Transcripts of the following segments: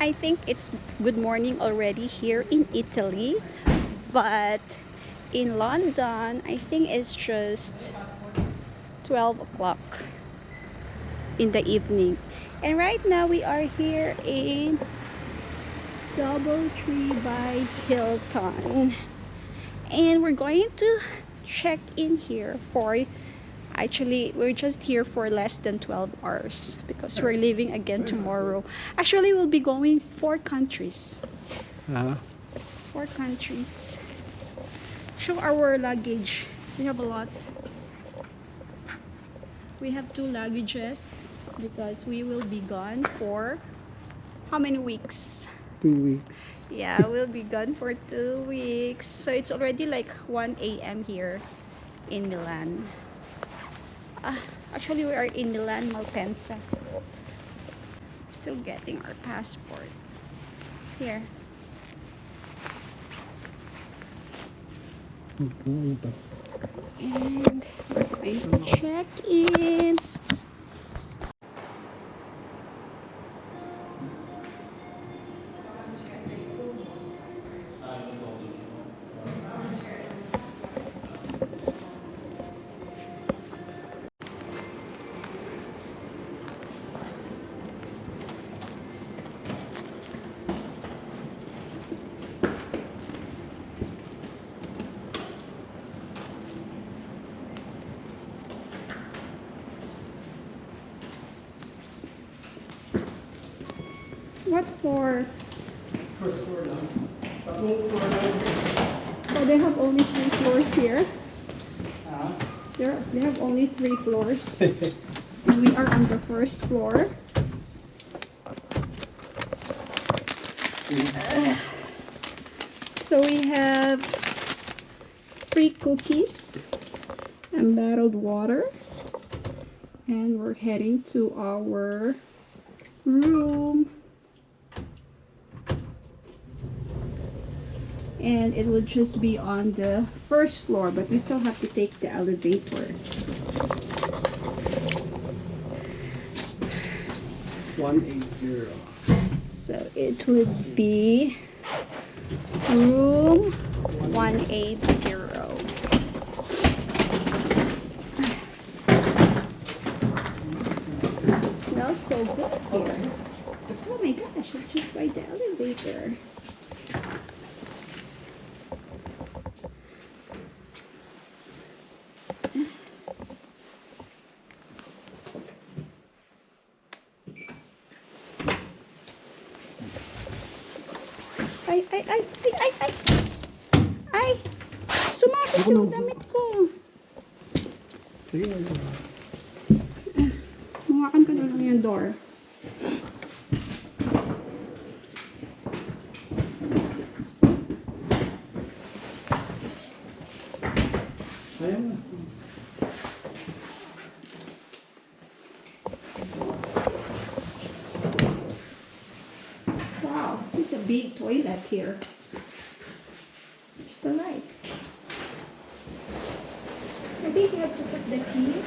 I think it's good morning already here in Italy, but in London, I think it's just 12 o'clock in the evening. And right now we are here in Doubletree by Hilton. And we're going to check in here for, actually we're just here for less than 12 hours because we're leaving again tomorrow. Actually we'll be going 4 countries. 4 countries. Show our luggage. We have a lot. We have 2 luggages because we will be gone for how many weeks? 2 weeks. Yeah, we'll be gone for 2 weeks. So it's already like 1 a.m. here in Milan. Actually, we are in Milan Malpensa. Still getting our passport. Here. And we're going to check in. What floor? First floor lang. Oh, they have only 3 floors here. Ah. They have only 3 floors. And we are on the first floor. So we have free cookies and bottled water. And we're heading to our room. And it will just be on the first floor, but we still have to take the elevator. 180. So it would be room 180. It smells so good here. Oh my gosh, it's just by the elevator. Ay! Sumakit yung damit ko. Mawakan ko na lang yung door. Ayan. Wow, there's a big toilet here. There's the light. I think you have to put the key.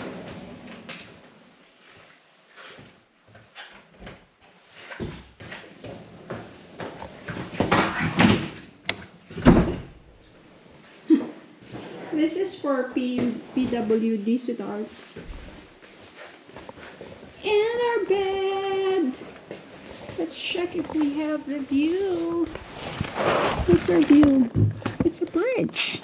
This is for PWD, sweetheart. And our bed. Let's check if we have the view. What's our view? It's a bridge.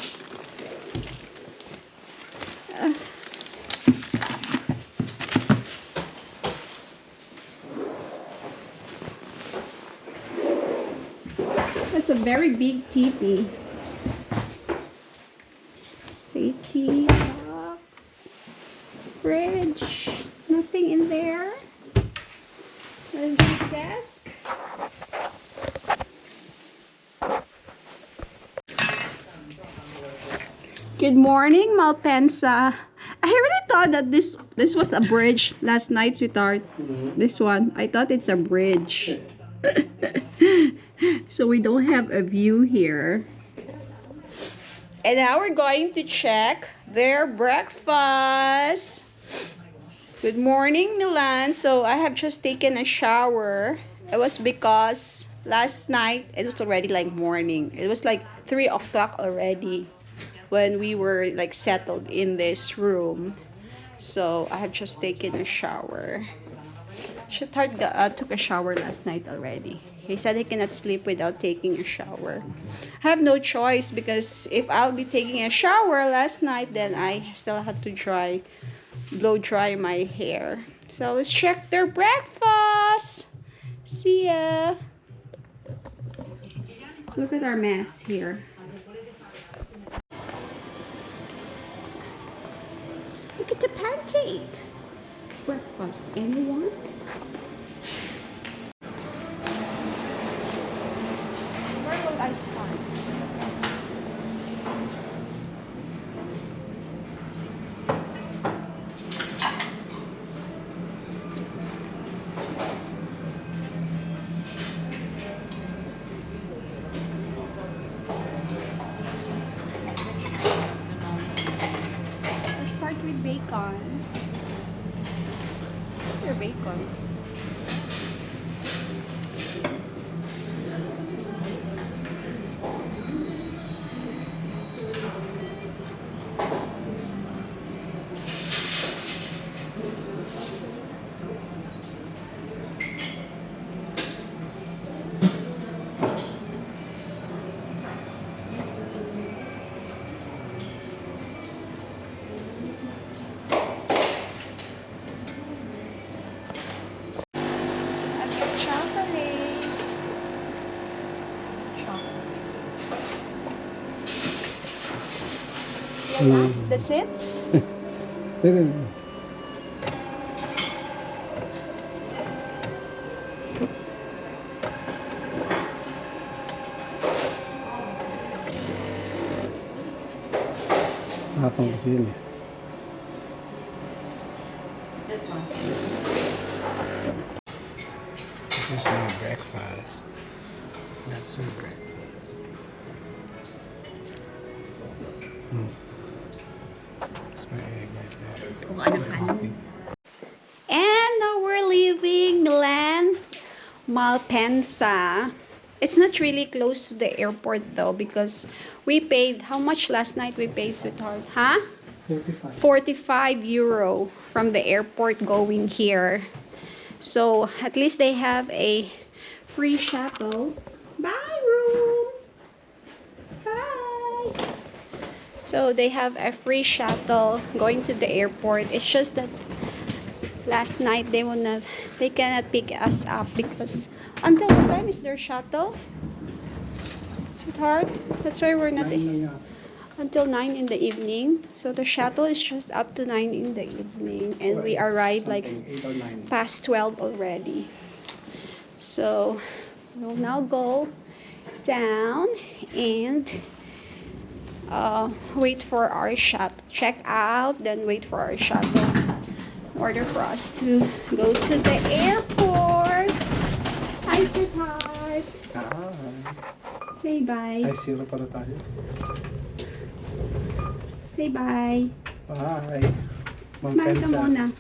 That's a very big TV. Safety box. Fridge. Nothing in there. There's the desk. Good morning, Malpensa. I really thought that this was a bridge last night, sweetheart. This one. I thought it's a bridge. So we don't have a view here. And now we're going to check their breakfast. Good morning, Milan. So I have just taken a shower. It was because last night, it was already like morning. It was like 3 o'clock already when we were like settled in this room. So I have just taken a shower. Shatard took a shower last night already. He said he cannot sleep without taking a shower. I have no choice because if I'll be taking a shower last night, then I still have to blow dry my hair. So let's check their breakfast. See ya. Look at our mess here. Look at the pancake. Breakfast, anyone? Where will I start? Let's start with bacon. Your bacon. That's it? Hapang kasi yun eh. This is my breakfast. That's my breakfast. That's my egg right there. Coffee. And now we're leaving Milan Malpensa. It's not really close to the airport though because we paid, how much last night we paid, sweetheart? Huh? 45. 45 euro from the airport going here. So at least they have a free shuttle. Bye, room. Bye. So they have a free shuttle going to the airport. It's just that last night they cannot pick us up because until what time is their shuttle? Sweetheart? That's why we're not until 9 in the evening. So the shuttle is just up to 9 in the evening and we arrived like 8 or 9. past 12 already. So we'll now go down and wait for our check out, then wait for our shuttle in order for us to go to the airport. Hi, sweetheart. Hi. Say bye. Ay, zero pala tayo. Say bye. Bye. Smile ka muna.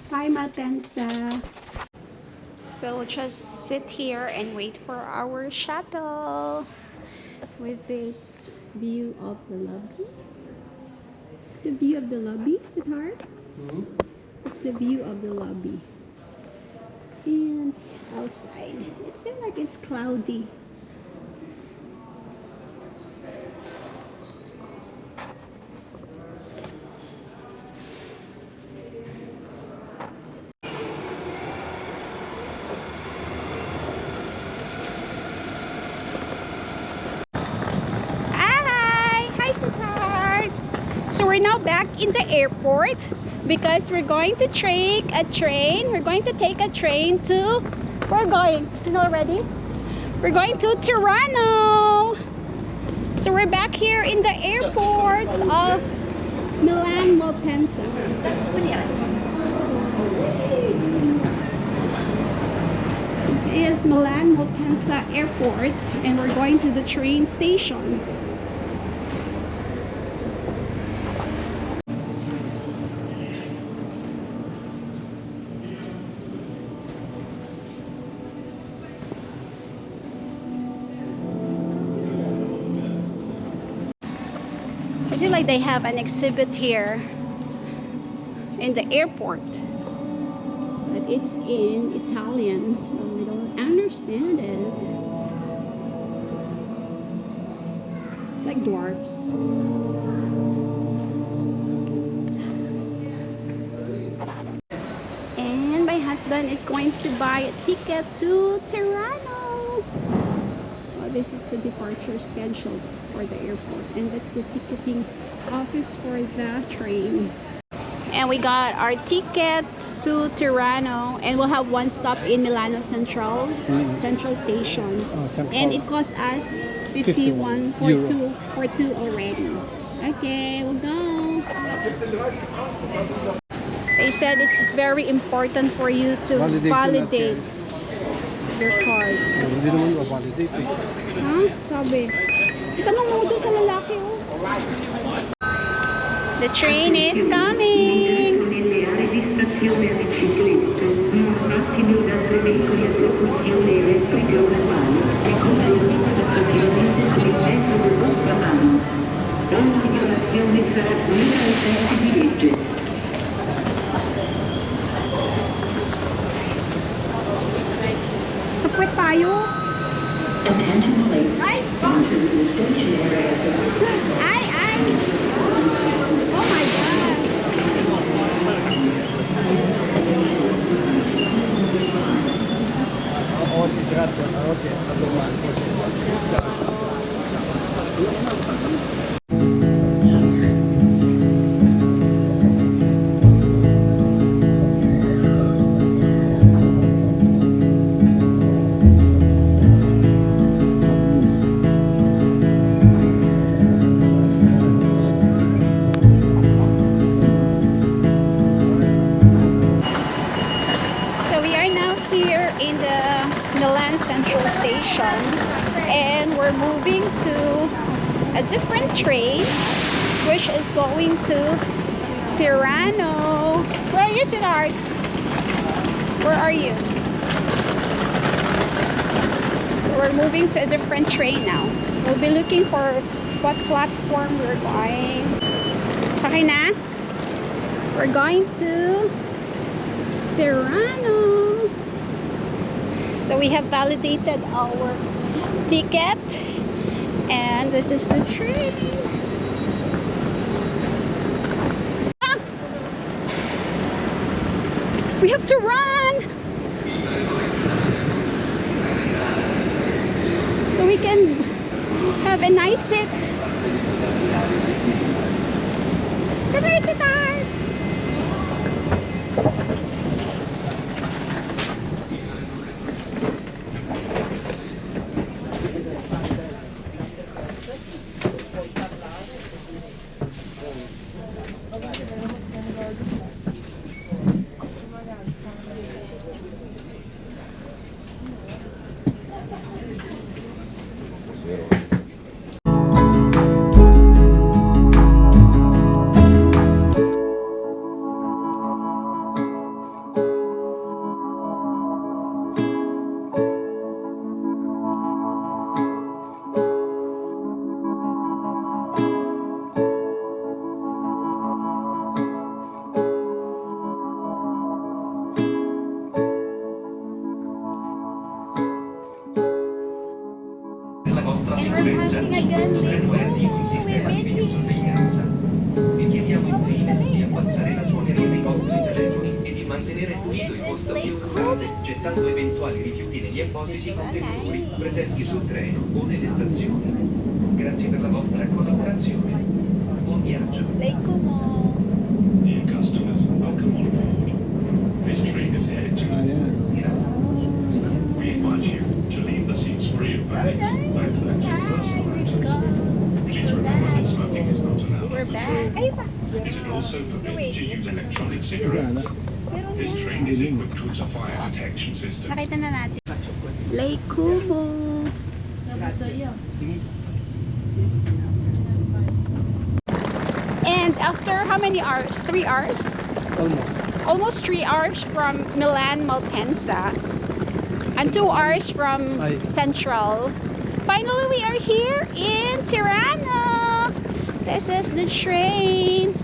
Bye, Malpensa. So we'll just sit here and wait for our shuttle with this view of the lobby. The view of the lobby, sweetheart? It's the view of the lobby. And outside, it seems like it's cloudy. Hi, sweetheart. So we're now back in the airport because we're going to take a train. We're going to take a train to, we're going, you know already? We're going to Tirano. So we're back here in the airport of Milan Malpensa. This is Milan Malpensa Airport and we're going to the train station. like they have an exhibit here in the airport, but it's in Italian, so we don't understand it. Like dwarfs. And my husband is going to buy a ticket to Tirano. Oh, this is the departure schedule for the airport, and that's the ticketing office for the train. And we got our ticket to Tirano, and we'll have one stop in Milano Centrale, Central Station. Oh, Central. And it costs us 51 for two already. Okay, we'll go. They said it's very important for you to validate your card. Hindi naman yung validate eh. Ha? Sabi. Itanong mo doon sa lalaki, oh. The train is coming. Sa puwet tayo. Ay! Ay! Ay! Oh my God! Okay, grazie. Okay, in the Milan Central Station, and we're moving to a different train which is going to Tirano. Where are you, sweetheart? Where are you? So we're moving to a different train now. We'll be looking for what platform we're going. Okay na? We're going to Tirano. So we have validated our ticket, and this is the train. Ah! We have to run so we can have a nice sit. Come here, sweetheart. And we're passing again Lake Como. We've been here. Vi chiediamo infine di abbassare la suoneria dei vostri Oh. telefoni e di mantenere pulito il posto che usate, gettando eventuali rifiuti negli appositi contenitori presenti sul treno o nelle stazioni. Grazie per la vostra collaborazione. Buon viaggio. Lake Como. Dear customers, welcome on board. This train is headed to We invite you to leave the seats free of bags, backpacks, and personal items. Please remember that smoking is not allowed We're on the back. train. Ay, pa. Is it also forbidden to use electronic cigarettes? This train is equipped with a fire detection system. Nakita na natin. Lake Como. And after how many hours? 3 hours? Almost 3 hours from Milan Malpensa and 2 hours from Central. Finally, we are here in Tirano. This is the train.